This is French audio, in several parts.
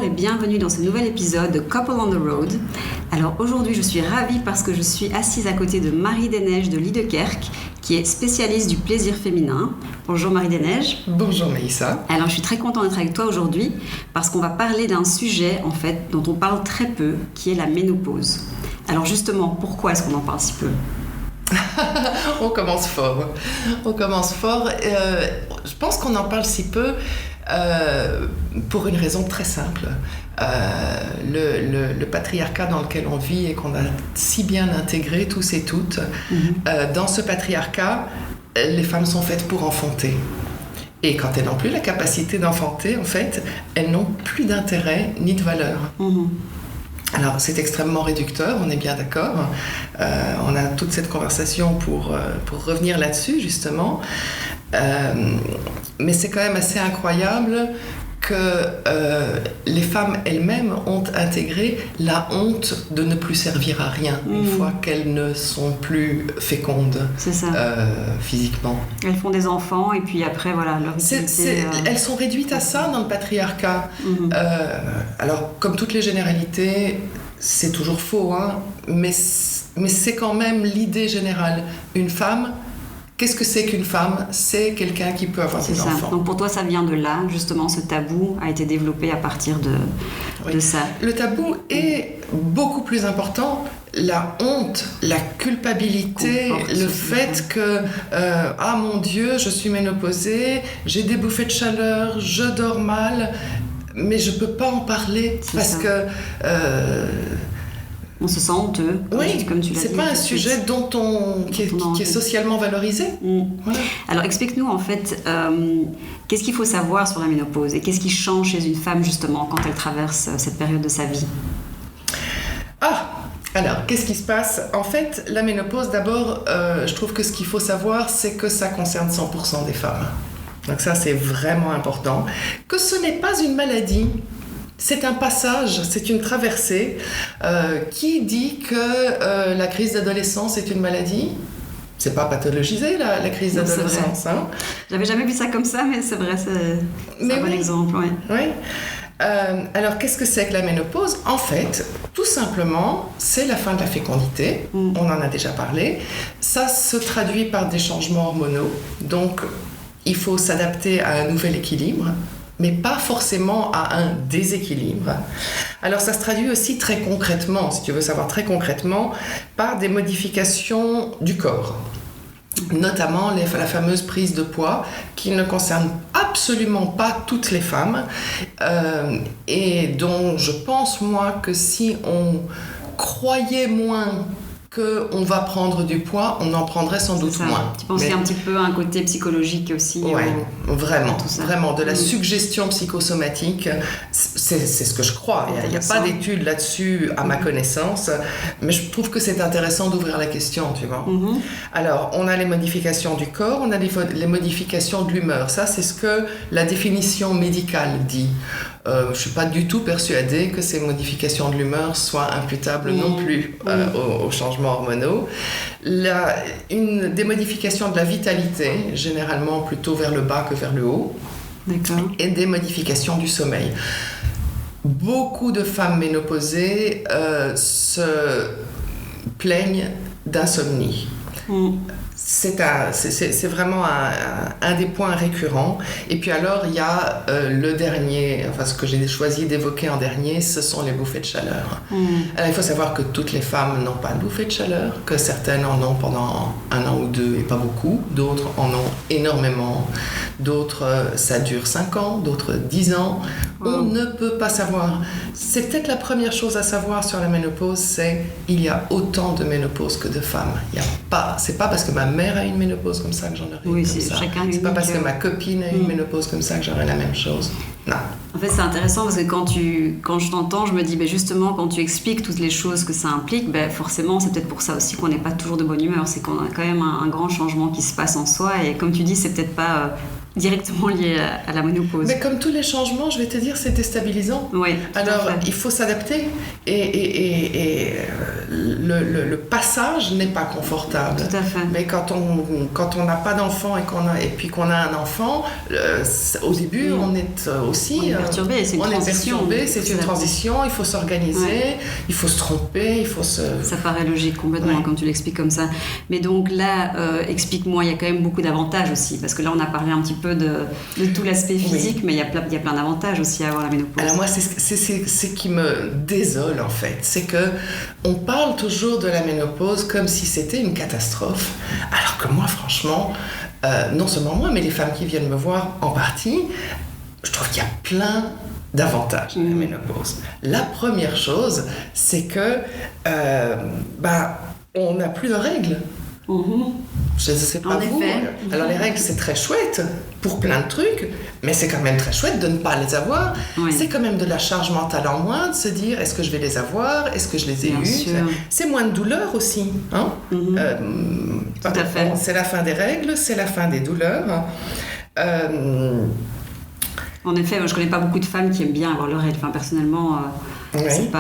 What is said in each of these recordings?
et bienvenue dans ce nouvel épisode de Couple on the Road. Alors aujourd'hui je suis ravie parce que je suis assise à côté de Marie Desneiges de Liedekerk qui est spécialiste du plaisir féminin. Bonjour Marie Desneiges. Bonjour Mélissa. Alors je suis très contente d'être avec toi aujourd'hui parce qu'on va parler d'un sujet en fait dont on parle très peu, qui est la ménopause. Alors justement, pourquoi est-ce qu'on en parle si peu ? On commence fort. Je pense qu'on en parle si peu pour une raison très simple. Le patriarcat dans lequel on vit et qu'on a si bien intégré tous et toutes, dans ce patriarcat, les femmes sont faites pour enfanter. Et quand elles n'ont plus la capacité d'enfanter, en fait, elles n'ont plus d'intérêt ni de valeur. Alors, c'est extrêmement réducteur, on est bien d'accord. On a toute cette conversation pour revenir là-dessus, justement. Mais c'est quand même assez incroyable que les femmes elles-mêmes ont intégré la honte de ne plus servir à rien une fois qu'elles ne sont plus fécondes physiquement. Elles font des enfants et puis après, voilà, leur utilité... Elles sont réduites à ça dans le patriarcat. Alors, comme toutes les généralités, c'est toujours faux, hein, mais c'est quand même l'idée générale. Une femme... Qu'est-ce que c'est qu'une femme ? C'est quelqu'un qui peut avoir des enfants. Donc pour toi, ça vient de là, justement, ce tabou a été développé à partir de ça. Le tabou est beaucoup plus important. La honte, la culpabilité, le fait que ah mon Dieu, je suis ménopausée, j'ai des bouffées de chaleur, je dors mal, mais je peux pas en parler parce que on se sent honteux, comme tu l'as dit. C'est pas un sujet qui est socialement valorisé. Voilà. Alors explique-nous en fait, qu'est-ce qu'il faut savoir sur la ménopause et qu'est-ce qui change chez une femme justement quand elle traverse cette période de sa vie ? Alors, qu'est-ce qui se passe ? En fait, la ménopause, d'abord, je trouve que ce qu'il faut savoir, c'est que ça concerne 100% des femmes. Donc ça, c'est vraiment important. Que ce n'est pas une maladie. C'est un passage, c'est une traversée. Qui dit que la crise d'adolescence est une maladie ? C'est pas pathologisé, la crise d'adolescence. Hein ? J'avais jamais vu ça comme ça, mais c'est vrai, c'est un bon exemple. Oui. Alors, qu'est-ce que c'est que la ménopause ? En fait, tout simplement, c'est la fin de la fécondité. On en a déjà parlé. Ça se traduit par des changements hormonaux. Donc, il faut s'adapter à un nouvel équilibre, mais pas forcément à un déséquilibre. Alors ça se traduit aussi très concrètement, si tu veux savoir très concrètement, par des modifications du corps. Notamment la fameuse prise de poids qui ne concerne absolument pas toutes les femmes et dont je pense moi que si on croyait moins qu'on va prendre du poids, on en prendrait sans doute moins. Tu penses qu'il y a un petit peu un côté psychologique aussi ? Oui, vraiment, de la suggestion psychosomatique, c'est ce que je crois. Il n'y a pas d'études là-dessus à ma connaissance, mais je trouve que c'est intéressant d'ouvrir la question, tu vois. Alors, on a les modifications du corps, on a les modifications de l'humeur. Ça, c'est ce que la définition médicale dit. Je ne suis pas du tout persuadée que ces modifications de l'humeur soient imputables non plus aux changements hormonaux. Des modifications de la vitalité, généralement plutôt vers le bas que vers le haut. D'accord. Et des modifications du sommeil. Beaucoup de femmes ménopausées se plaignent d'insomnie. C'est vraiment un des points récurrents. Et puis alors, il y a le dernier, ce que j'ai choisi d'évoquer en dernier, ce sont les bouffées de chaleur. Alors, il faut savoir que toutes les femmes n'ont pas de bouffées de chaleur, que certaines en ont pendant 1 an ou 2 et pas beaucoup, d'autres en ont énormément, d'autres ça dure 5 ans, d'autres 10 ans. On ne peut pas savoir. C'est peut-être la première chose à savoir sur la ménopause, c'est qu'il y a autant de ménopause que de femmes. C'est pas parce que ma mère a une ménopause comme ça que j'en aurai comme ça. C'est pas parce que ma copine a une ménopause comme ça que j'aurai la même chose. Non. En fait, c'est intéressant parce que quand je t'entends, je me dis, justement, quand tu expliques toutes les choses que ça implique, forcément, c'est peut-être pour ça aussi qu'on n'est pas toujours de bonne humeur. C'est qu'on a quand même un grand changement qui se passe en soi. Et comme tu dis, c'est peut-être pas directement liés à la ménopause. Mais comme tous les changements, je vais te dire, c'est déstabilisant. Oui, alors, il faut s'adapter et le passage n'est pas confortable. Tout à fait. Mais quand on n'a pas d'enfant et puis qu'on a un enfant, au début, on est aussi... On est perturbé, c'est une transition. C'est une transition, il faut s'organiser, il faut se tromper, il faut se... Ça paraît logique complètement quand tu l'expliques comme ça. Mais donc là, explique-moi, il y a quand même beaucoup d'avantages aussi, parce que là, on a parlé un petit peu de tout l'aspect physique, mais il y a plein d'avantages aussi à avoir la ménopause. Alors moi, c'est ce qui me désole en fait, c'est que on parle toujours de la ménopause comme si c'était une catastrophe, alors que moi, franchement, non seulement moi, mais les femmes qui viennent me voir en partie, je trouve qu'il y a plein d'avantages à la ménopause. La première chose, c'est que on n'a plus de règles. Je ne sais pas vous. Alors les règles, c'est très chouette pour plein de trucs, mais c'est quand même très chouette de ne pas les avoir. Oui. C'est quand même de la charge mentale en moins de se dire est-ce que je vais les avoir, est-ce que je les ai eues. C'est moins de douleur aussi. Hein. Tout à fait. C'est la fin des règles, c'est la fin des douleurs. En effet, moi, je connais pas beaucoup de femmes qui aiment bien avoir leurs règles. Enfin, personnellement, c'est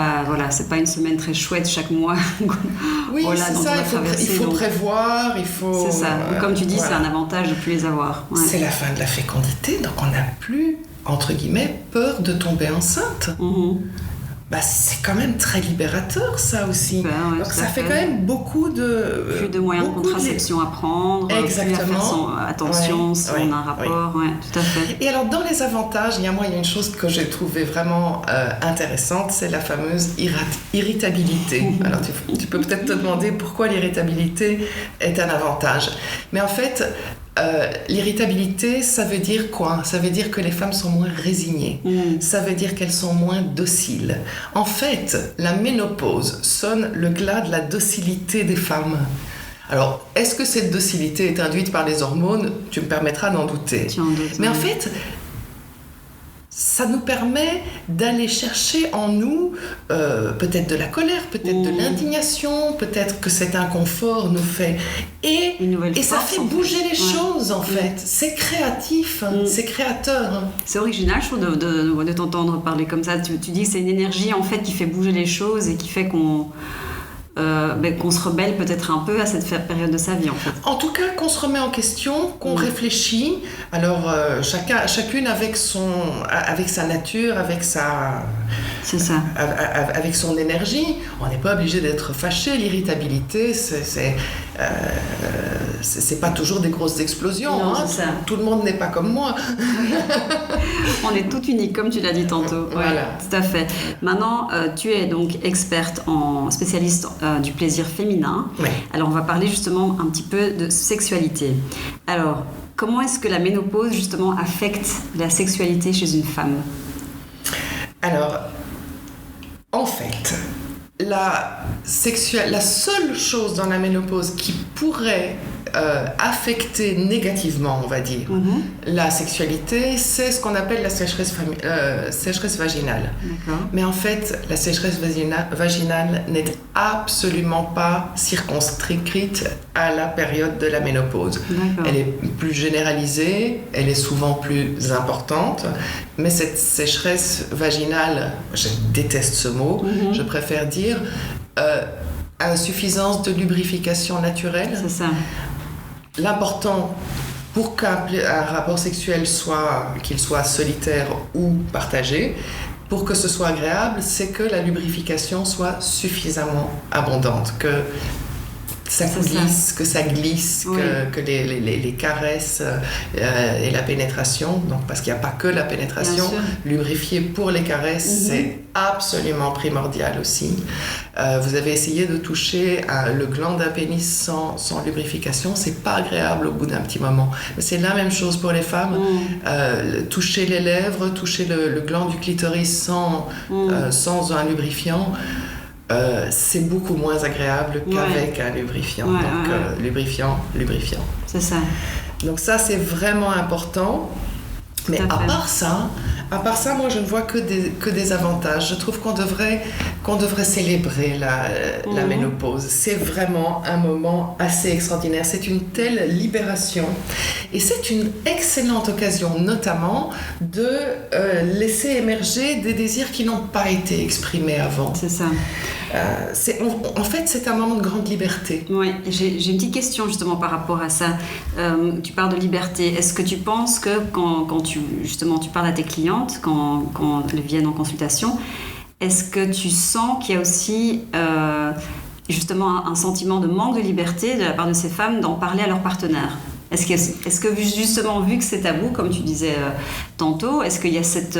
pas une semaine très chouette chaque mois. Oui, c'est ça. Il faut prévoir, il faut. C'est ça. Comme tu dis, c'est un avantage de plus les avoir. Ouais. C'est la fin de la fécondité, donc on n'a plus entre guillemets peur de tomber enceinte. C'est quand même très libérateur, ça aussi. Donc ça fait quand même beaucoup de... Plus de moyens de contraception à prendre. Exactement. Plus à faire attention si on a un rapport. Oui, tout à fait. Et alors, dans les avantages, il y a une chose que j'ai trouvée vraiment intéressante, c'est la fameuse irritabilité. Alors, tu peux peut-être te demander pourquoi l'irritabilité est un avantage. Mais en fait... l'irritabilité, ça veut dire quoi? Ça veut dire que les femmes sont moins résignées. Ça veut dire qu'elles sont moins dociles. En fait, la ménopause sonne le glas de la docilité des femmes. Alors, est-ce que cette docilité est induite par les hormones? Tu me permettras d'en douter. Mais en fait... ça nous permet d'aller chercher en nous peut-être de la colère, peut-être de l'indignation, peut-être que cet inconfort nous fait... Et ça fait bouger les choses, en fait. C'est créatif, c'est créateur. C'est original, je trouve, de t'entendre parler comme ça. Tu dis que c'est une énergie, en fait, qui fait bouger les choses et qui fait qu'on se rebelle peut-être un peu à cette période de sa vie, en fait. En tout cas, qu'on se remet en question, qu'on réfléchit. Alors, chacune avec sa nature, avec sa... C'est ça. Avec son énergie. On n'est pas obligé d'être fâché. L'irritabilité, c'est pas toujours des grosses explosions. Non, hein. C'est ça. Tout le monde n'est pas comme moi. On est toutes uniques, comme tu l'as dit tantôt. Voilà. Ouais, tout à fait. Maintenant, tu es donc experte spécialiste du plaisir féminin. Oui. Alors, on va parler justement un petit peu de sexualité. Alors, comment est-ce que la ménopause, justement, affecte la sexualité chez une femme? Alors, en fait, la seule chose dans la ménopause qui pourrait affecter négativement, on va dire, la sexualité, c'est ce qu'on appelle la sécheresse vaginale. D'accord. Mais en fait, la sécheresse vaginale n'est absolument pas circonscrite à la période de la ménopause. D'accord. Elle est plus généralisée, elle est souvent plus importante, mais cette sécheresse vaginale, je déteste ce mot, je préfère dire insuffisance de lubrification naturelle. C'est ça. L'important pour qu'un rapport sexuel qu'il soit solitaire ou partagé, pour que ce soit agréable, c'est que la lubrification soit suffisamment abondante, que ça coulisse, que ça glisse, oui. que les caresses et la pénétration, donc parce qu'il n'y a pas que la pénétration, lubrifier pour les caresses, c'est absolument primordial aussi. Vous avez essayé de toucher le gland d'un pénis sans lubrification, c'est pas agréable au bout d'un petit moment. C'est la même chose pour les femmes. Toucher les lèvres, toucher le gland du clitoris sans un lubrifiant, c'est beaucoup moins agréable qu'avec un lubrifiant. Lubrifiant. C'est ça. Donc ça, c'est vraiment important. Mais à part ça, moi, je ne vois que des avantages. Je trouve qu'on devrait qu'on devrait célébrer la ménopause. C'est vraiment un moment assez extraordinaire. C'est une telle libération. Et c'est une excellente occasion, notamment, de laisser émerger des désirs qui n'ont pas été exprimés avant. C'est ça. En fait, c'est un moment de grande liberté. Oui, j'ai une petite question justement par rapport à ça. Tu parles de liberté. Est-ce que tu penses que quand tu parles à tes clientes, quand elles viennent en consultation, est-ce que tu sens qu'il y a aussi justement un sentiment de manque de liberté de la part de ces femmes d'en parler à leur partenaire ? Est-ce que justement, vu que c'est tabou, comme tu disais tantôt, est-ce qu'il y a cette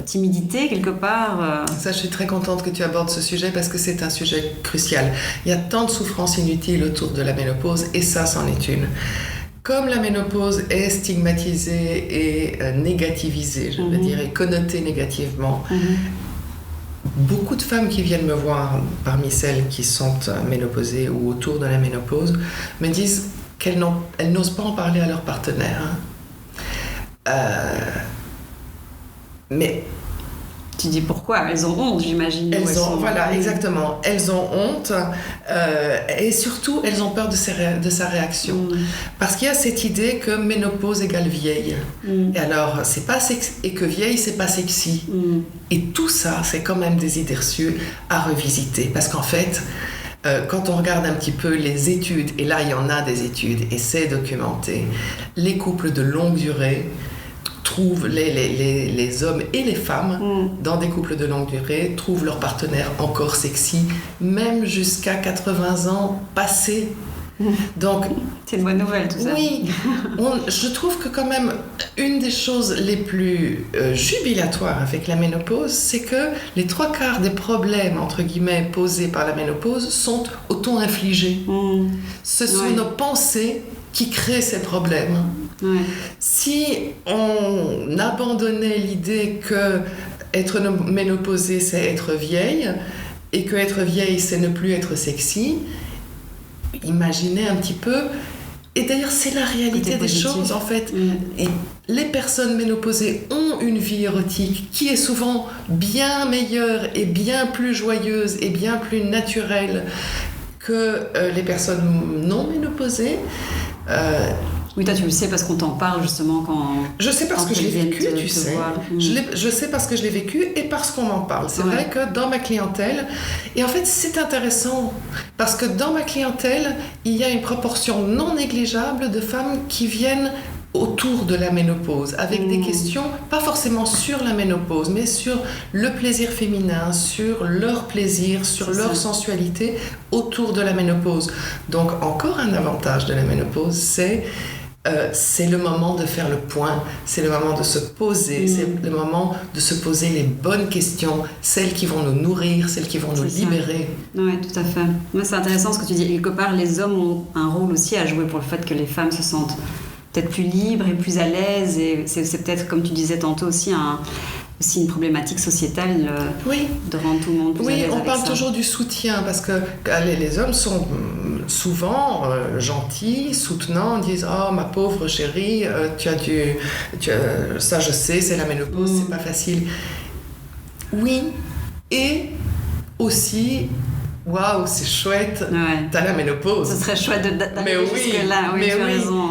timidité quelque part Ça, je suis très contente que tu abordes ce sujet parce que c'est un sujet crucial. Il y a tant de souffrances inutiles autour de la ménopause et ça, c'en est une. Comme la ménopause est stigmatisée et négativisée, je veux dire, et connotée négativement, beaucoup de femmes qui viennent me voir, parmi celles qui sont ménopausées ou autour de la ménopause, me disent qu'elles n'osent pas en parler à leur partenaire. Mais tu dis pourquoi ? Elles ont honte, j'imagine. Voilà, exactement. Elles ont honte et surtout, elles ont peur de sa réaction. Parce qu'il y a cette idée que ménopause égale vieille. Et alors, c'est pas et que vieille, c'est pas sexy. Et tout ça, c'est quand même des idées reçues à revisiter. Parce qu'en fait, quand on regarde un petit peu les études, et là, il y en a des études, et c'est documenté, les couples de longue durée trouvent, les hommes et les femmes, dans des couples de longue durée, trouvent leur partenaire encore sexy, même jusqu'à 80 ans passés. Donc, c'est une bonne nouvelle tout ça. Oui, je trouve que quand même une des choses les plus jubilatoires avec la ménopause, c'est que les 3/4 des problèmes entre guillemets posés par la ménopause sont auto-infligés. Ce sont nos pensées qui créent ces problèmes. Si on abandonnait l'idée que être ménopausée c'est être vieille et que être vieille c'est ne plus être sexy, imaginez un petit peu, et d'ailleurs c'est la réalité des choses en fait. Et les personnes ménopausées ont une vie érotique qui est souvent bien meilleure et bien plus joyeuse et bien plus naturelle que les personnes non ménopausées. Oui, toi tu le sais parce qu'on t'en parle justement quand... Je sais parce que je l'ai vécu, tu sais. Je sais parce que je l'ai vécu et parce qu'on m'en parle. C'est vrai que dans ma clientèle, et en fait c'est intéressant, parce que dans ma clientèle, il y a une proportion non négligeable de femmes qui viennent autour de la ménopause, avec des questions, pas forcément sur la ménopause, mais sur le plaisir féminin, sur leur plaisir, sur leur sensualité autour de la ménopause. Donc encore un avantage de la ménopause, c'est le moment de faire le point, c'est le moment de se poser, c'est le moment de se poser les bonnes questions, celles qui vont nous nourrir, celles qui vont nous libérer. Oui, tout à fait. Moi, c'est intéressant ce que tu dis. Quelque part, les hommes ont un rôle aussi à jouer pour le fait que les femmes se sentent peut-être plus libres et plus à l'aise. Et c'est peut-être, comme tu disais tantôt, aussi une problématique sociétale de rendre tout le monde plus à l'aise. Oui, on parle toujours du soutien parce que les hommes sont souvent gentils, soutenants, disent « Oh, ma pauvre chérie, ça je sais, c'est la ménopause, c'est pas facile. » Oui, et aussi... Waouh, c'est chouette, t'as la ménopause. Ce serait chouette d'aller jusque-là, tu as raison.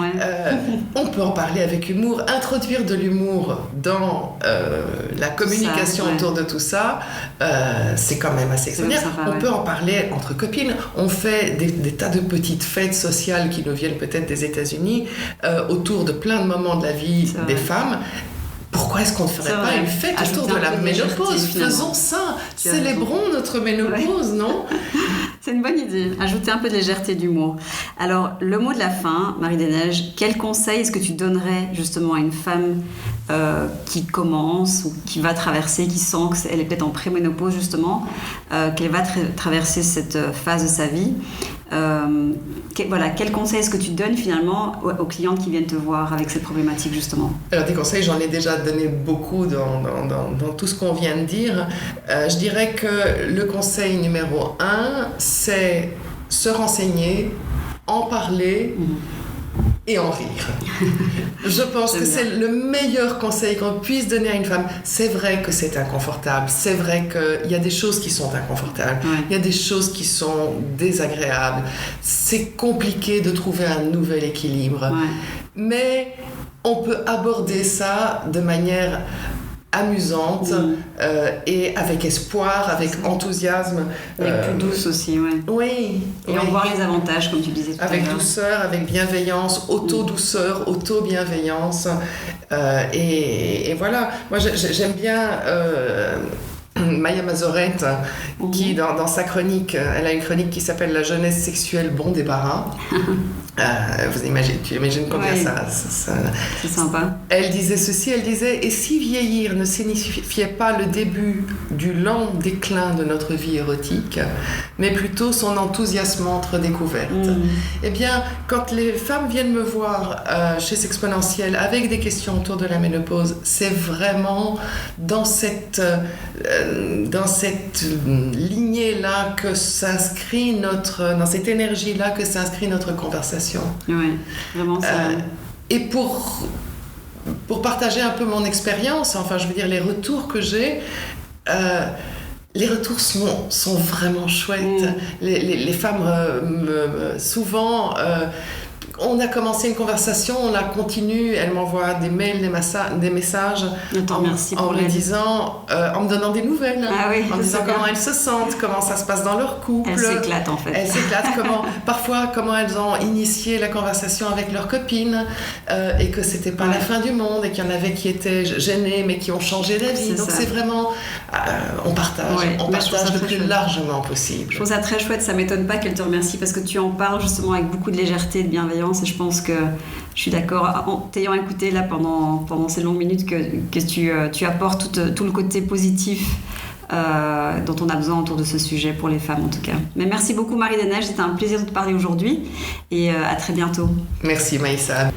On peut en parler avec humour, introduire de l'humour dans la communication autour de tout ça, c'est quand même assez extraordinaire. On peut en parler entre copines, on fait des tas de petites fêtes sociales qui nous viennent peut-être des États-Unis, autour de plein de moments de la vie des femmes. Pourquoi est-ce qu'on ne ferait pas une fête autour de la ménopause ? Faisons ça, célébrons notre ménopause, non ? C'est une bonne idée, ajouter un peu de légèreté d'humour. Alors, le mot de la fin, Marie des Neiges, quel conseil est-ce que tu donnerais justement à une femme qui commence ou qui va traverser, qui sent qu'elle est peut-être en préménopause justement, qu'elle va traverser cette phase de sa vie quel conseil est-ce que tu donnes finalement aux clientes qui viennent te voir avec cette problématique justement ? Alors des conseils, j'en ai déjà donné beaucoup dans tout ce qu'on vient de dire. Je dirais que le conseil numéro 1, c'est se renseigner, en parler et en rire. Je pense que c'est le meilleur conseil qu'on puisse donner à une femme. C'est vrai que c'est inconfortable, c'est vrai qu'il y a des choses qui sont inconfortables, il y a des choses qui sont désagréables, c'est compliqué de trouver un nouvel équilibre, mais on peut aborder ça de manière amusante et avec espoir, avec enthousiasme. Avec plus douce aussi, Oui. Et en voir les avantages, comme tu disais tout à l'heure. Avec douceur, avec bienveillance, auto-douceur, auto-bienveillance. Et voilà, moi j'aime bien... Maya Mazorette, qui dans sa chronique, elle a une chronique qui s'appelle La jeunesse sexuelle bon débarras. Tu imagines combien ça c'est sympa. Elle disait ceci, elle disait: et si vieillir ne signifiait pas le début du lent déclin de notre vie érotique, mais plutôt son enthousiasmante découverte. Eh bien, quand les femmes viennent me voir chez Sexponentiel avec des questions autour de la ménopause, c'est vraiment dans cette lignée-là que s'inscrit dans cette énergie-là que s'inscrit notre conversation. Oui, vraiment ça. Et pour partager un peu mon expérience, enfin je veux dire les retours que j'ai, les retours sont vraiment chouettes. Les femmes souvent... on a commencé une conversation, on la continue, elle m'envoie des mails, des messages en me disant, en me donnant des nouvelles, en me disant comment elles se sentent, comment ça se passe dans leur couple. Elles s'éclatent en fait. Elles s'éclatent, comment elles ont initié la conversation avec leurs copines, et que c'était pas la fin du monde, et qu'il y en avait qui étaient gênées mais qui ont changé d'avis. Donc c'est vraiment, on partage le plus largement possible. Je trouve ça très chouette, ça m'étonne pas qu'elle te remercie parce que tu en parles justement avec beaucoup de légèreté et de bienveillance. Et je pense que je suis d'accord, en t'ayant écouté là pendant ces longues minutes, que tu apportes tout le côté positif dont on a besoin autour de ce sujet pour les femmes en tout cas. Mais merci beaucoup Marie des Neiges, c'était un plaisir de te parler aujourd'hui et à très bientôt. Merci Maïssa.